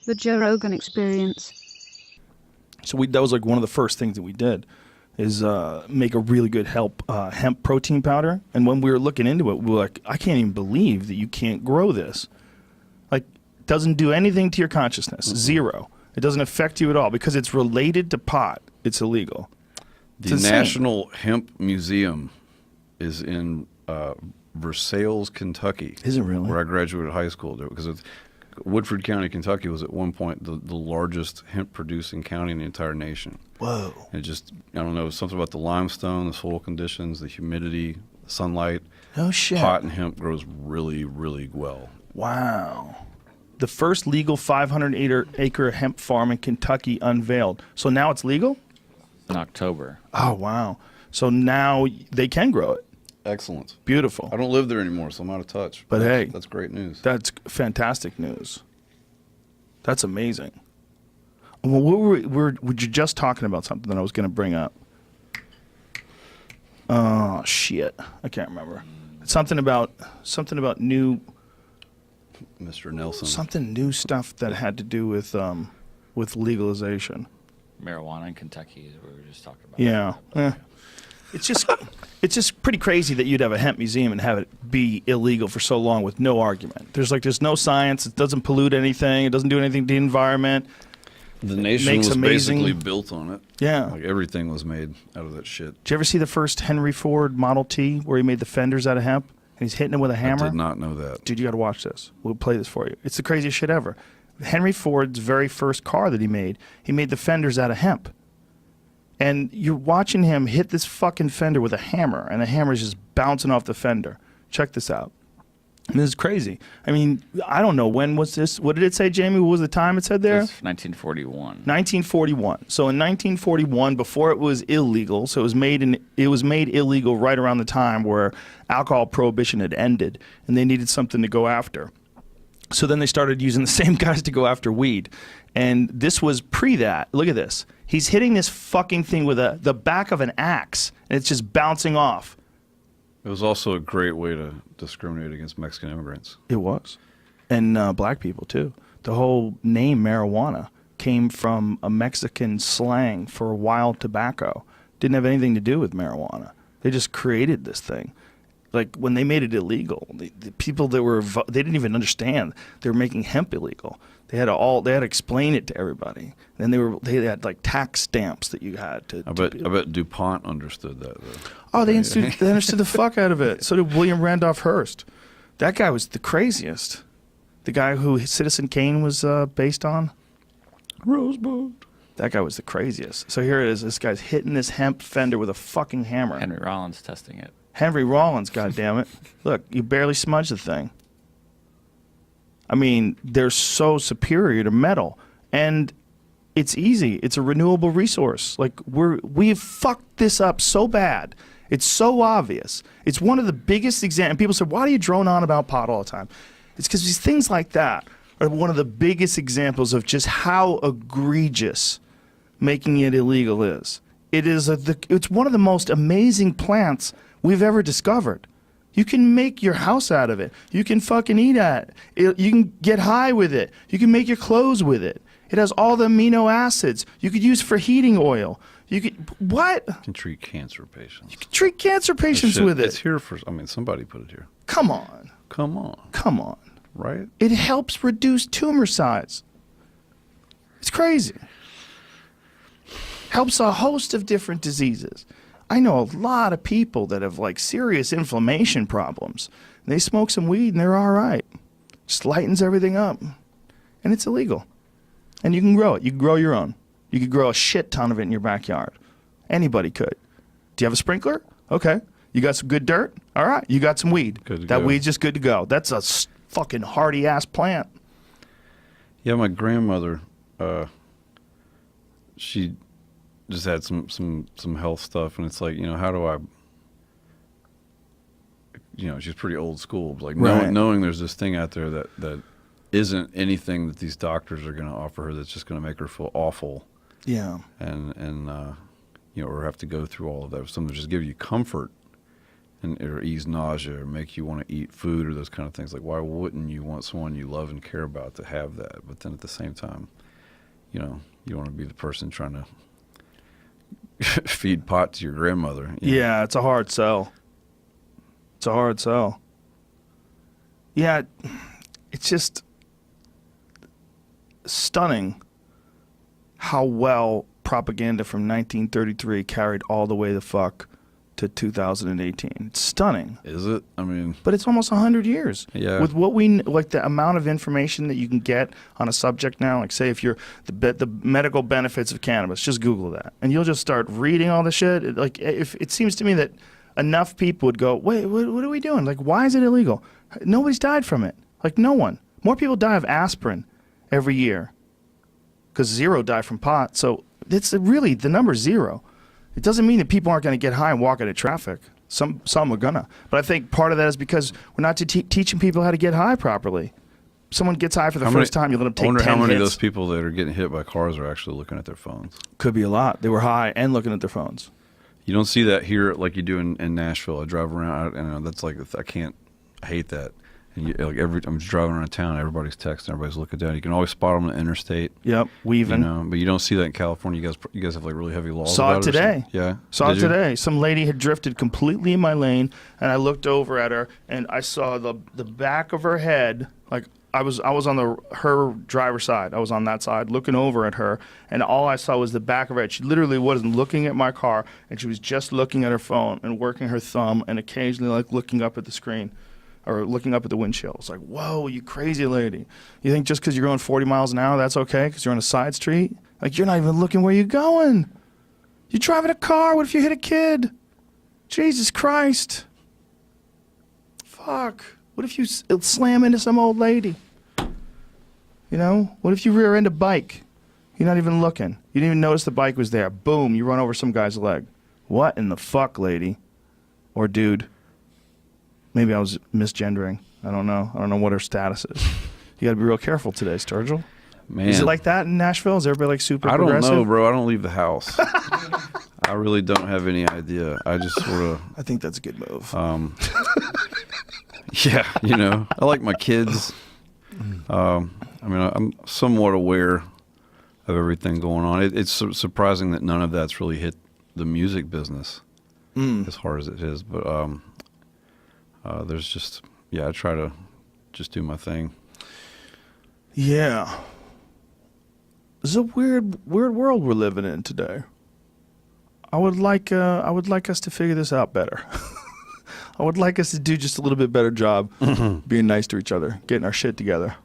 The Joe Rogan Experience. So that was like one of the first things that we did is make a really good hemp protein powder. And when we were looking into it, we were like, I can't even believe that you can't grow this. Like, it doesn't do anything to your consciousness. Zero. It doesn't affect you at all because it's related to pot. It's illegal. The National Hemp Museum is in Versailles, Kentucky. Is it really? Where I graduated high school. Because Woodford County, Kentucky was at one point the largest hemp-producing county in the entire nation. Whoa. And it just, I don't know, something about the limestone, the soil conditions, the humidity, the sunlight. No shit. Pot and hemp grows really, really well. Wow. The first legal 500-acre hemp farm in Kentucky unveiled. So now it's legal? In October. Oh, wow. So now they can grow it. Excellent. Beautiful. I don't live there anymore, so I'm out of touch. But hey. That's great news. That's fantastic news. That's amazing. Well, were you just talking about something that I was going to bring up? Oh, shit. I can't remember. Something about new... Mr. Nelson. Something new stuff that had to do with legalization. Marijuana in Kentucky, is what we were just talking about. Yeah. It's just pretty crazy that you'd have a hemp museum and have it be illegal for so long with no argument. There's no science. It doesn't pollute anything. It doesn't do anything to the environment. The nation was basically built on it. Yeah. Like everything was made out of that shit. Did you ever see the first Henry Ford Model T where he made the fenders out of hemp and he's hitting it with a hammer? I did not know that. Dude, you got to watch this. We'll play this for you. It's the craziest shit ever. Henry Ford's very first car that he made the fenders out of hemp. And you're watching him hit this fucking fender with a hammer, and the hammer is just bouncing off the fender. Check this out. And this is crazy. I mean, I don't know, when was this? What did it say, Jamie? What was the time it said there? It's 1941. 1941. So in 1941, before it was illegal, so it was made illegal right around the time where alcohol prohibition had ended, and they needed something to go after. So then they started using the same guys to go after weed. And this was pre that. Look at this. He's hitting this fucking thing with the back of an axe, and it's just bouncing off. It was also a great way to discriminate against Mexican immigrants. It was. And black people, too. The whole name marijuana came from a Mexican slang for wild tobacco. Didn't have anything to do with marijuana. They just created this thing. Like, when they made it illegal, the people that they didn't even understand they were making hemp illegal. They had to explain it to everybody. Then they had like tax stamps that you had to. I bet DuPont understood that though. Oh, they understood the fuck out of it. So did William Randolph Hearst. That guy was the craziest. The guy who Citizen Kane was based on. Rosebud. That guy was the craziest. So here it is. This guy's hitting this hemp fender with a fucking hammer. Henry Rollins testing it. Henry Rollins, goddammit. Look, you barely smudged the thing. I mean, they're so superior to metal. And it's easy. It's a renewable resource. Like, we've fucked this up so bad. It's so obvious. It's one of the biggest examples. People say, why do you drone on about pot all the time? It's because these things like that are one of the biggest examples of just how egregious making it illegal is. It's one of the most amazing plants we've ever discovered. You can make your house out of it. You can fucking eat at it. You can get high with it. You can make your clothes with it. It has all the amino acids. You could use for heating oil. What? You can treat cancer patients. You can treat cancer patients with it. It's here for, somebody put it here. Come on. Come on. Come on. Right? It helps reduce tumor size. It's crazy. Helps a host of different diseases. I know a lot of people that have like serious inflammation problems. They smoke some weed and they're all right. Just lightens everything up. And it's illegal. And you can grow it. You can grow your own. You could grow a shit ton of it in your backyard. Anybody could. Do you have a sprinkler? Okay. You got some good dirt? All right. You got some weed. That weed's just good to go. That's a fucking hardy ass plant. Yeah, my grandmother, she just had some health stuff, and it's like, how do I, she's pretty old school, like knowing there's this thing out there that isn't anything that these doctors are going to offer her that's just going to make her feel awful. Yeah. And or have to go through all of that. Something to just give you comfort. or ease nausea or make you want to eat food or those kind of things. Like, why wouldn't you want someone you love and care about to have that? But then at the same time, you know, you want to be the person trying to feed pot to your grandmother. You know? Yeah, it's a hard sell. It's a hard sell. Yeah, it's just stunning how well propaganda from 1933 carried all the way the fuck to 2018. It's stunning. Is it? I mean, but it's almost 100 years. Yeah. With what we like, the amount of information that you can get on a subject now. Like, say, if you're the medical benefits of cannabis, just Google that, and you'll just start reading all the shit. Like, if it seems to me that enough people would go, wait, what are we doing? Like, why is it illegal? Nobody's died from it. Like, no one. More people die of aspirin every year because 0 die from pot. So it's really, the number's 0. It doesn't mean that people aren't going to get high and walk into traffic. Some are gonna. But I think part of that is because we're not teaching people how to get high properly. Someone gets high for the first time, you let them take 10 hits. I wonder how many of those people that are getting hit by cars are actually looking at their phones. Could be a lot. They were high and looking at their phones. You don't see that here like you do in Nashville. I drive around, and that's like, I hate that. And I'm just driving around town, everybody's texting, everybody's looking down. You can always spot them on the interstate. Yep, weaving. You know, but you don't see that in California. You guys have like really heavy laws. Saw about it today. Yeah, saw it today. Some lady had drifted completely in my lane, and I looked over at her, and I saw the back of her head. Like, I was on her driver's side. I was on that side, looking over at her, and all I saw was the back of her head. She literally wasn't looking at my car, and she was just looking at her phone and working her thumb, and occasionally like looking up at the screen. Or looking up at the windshield. It's like, whoa, you crazy lady. You think just because you're going 40 miles an hour, that's okay because you're on a side street? Like, you're not even looking where you're going. You're driving a car. What if you hit a kid? Jesus Christ. Fuck. What if you slam into some old lady? You know? What if you rear end a bike? You're not even looking. You didn't even notice the bike was there. Boom, you run over some guy's leg. What in the fuck, lady? Or dude? Maybe I was misgendering. I don't know. I don't know what her status is. You got to be real careful today, Sturgill. Man. Is it like that in Nashville? Is everybody like super I progressive? don't know, bro. I don't leave the house. I really don't have any idea. I just sort of... I think that's a good move. Yeah, you know. I like my kids. I mean, I'm somewhat aware of everything going on. It's surprising that none of that's really hit the music business as hard as it is. But... there's just, I try to just do my thing. Yeah. It's a weird world we're living in today. I would like us to figure this out better. I would like us to do just a little bit better job being nice to each other, getting our shit together.